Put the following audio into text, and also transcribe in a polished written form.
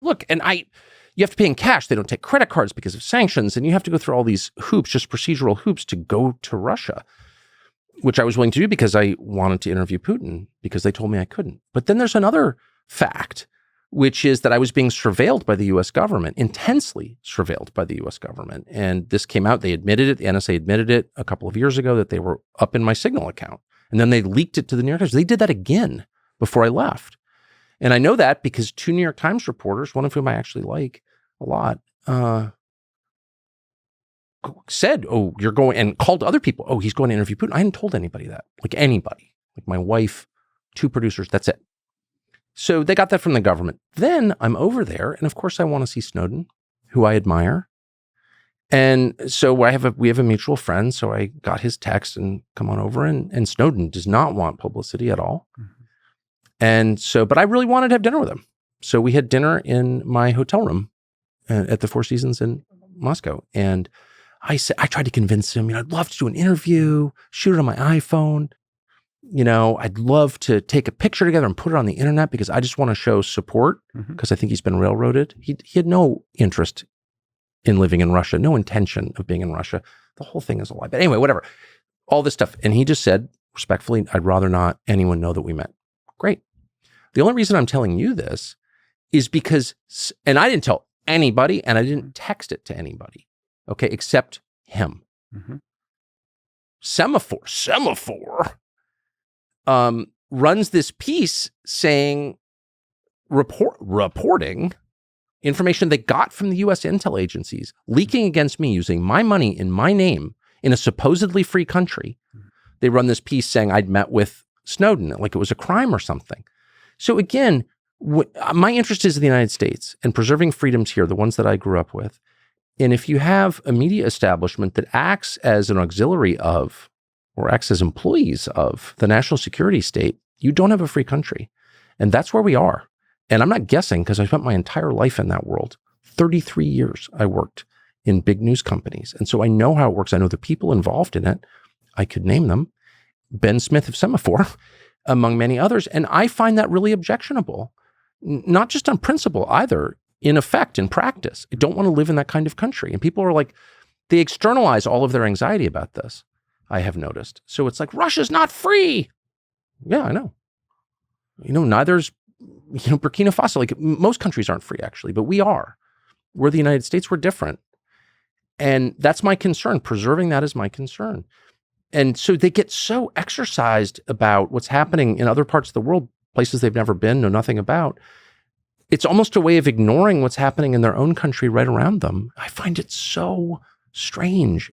look, you have to pay in cash. They don't take credit cards because of sanctions. And you have to go through all these hoops, just procedural hoops to go to Russia, which I was willing to do because I wanted to interview Putin because they told me I couldn't. But then there's another fact, which is that I was being surveilled by the U.S. government, intensely surveilled by the U.S. government. And this came out. They admitted it. The NSA admitted it a couple of years ago that they were up in my Signal account. And then they leaked it to the New York Times. They did that again before I left. And I know that because 2 New York Times reporters, one of whom I actually like a lot, said, oh, you're going, and called other people. Oh, he's going to interview Putin. I hadn't told anybody that, like anybody, like my wife, 2 producers, that's it. So they got that from the government. Then I'm over there. And of course I want to see Snowden, who I admire. And so we have a mutual friend. So I got his text and come on over, and Snowden does not want publicity at all. Mm-hmm. And so, but I really wanted to have dinner with him. So we had dinner in my hotel room at the Four Seasons in Moscow. And I tried to convince him, I'd love to do an interview, shoot it on my iPhone. I'd love to take a picture together and put it on the internet because I just want to show support because I think he's been railroaded. He had no interest in living in Russia, no intention of being in Russia. The whole thing is a lie. But anyway, whatever, all this stuff. And he just said, respectfully, I'd rather not anyone know that we met. Great. The only reason I'm telling you this is because, and I didn't tell anybody and I didn't text it to anybody, okay, except him. Mm-hmm. Semaphore. Runs this piece saying, reporting information they got from the U.S. intel agencies, leaking against me using my money in my name in a supposedly free country. They run this piece saying I'd met with Snowden, like it was a crime or something. So again, my interest is in the United States and preserving freedoms here, the ones that I grew up with. And if you have a media establishment that acts as an auxiliary of, or acts as employees of the national security state, you don't have a free country. And that's where we are. And I'm not guessing because I spent my entire life in that world. 33 years I worked in big news companies. And so I know how it works. I know the people involved in it. I could name them. Ben Smith of Semaphore, among many others. And I find that really objectionable, not just on principle either, in effect, in practice. I don't want to live in that kind of country. And people are like, they externalize all of their anxiety about this, I have noticed. So it's like, Russia's not free. Yeah, I know. Neither's, Burkina Faso. Like most countries aren't free actually, but we are. We're the United States, we're different. And that's my concern. Preserving that is my concern. And so they get so exercised about what's happening in other parts of the world, places they've never been, know nothing about. It's almost a way of ignoring what's happening in their own country right around them. I find it so strange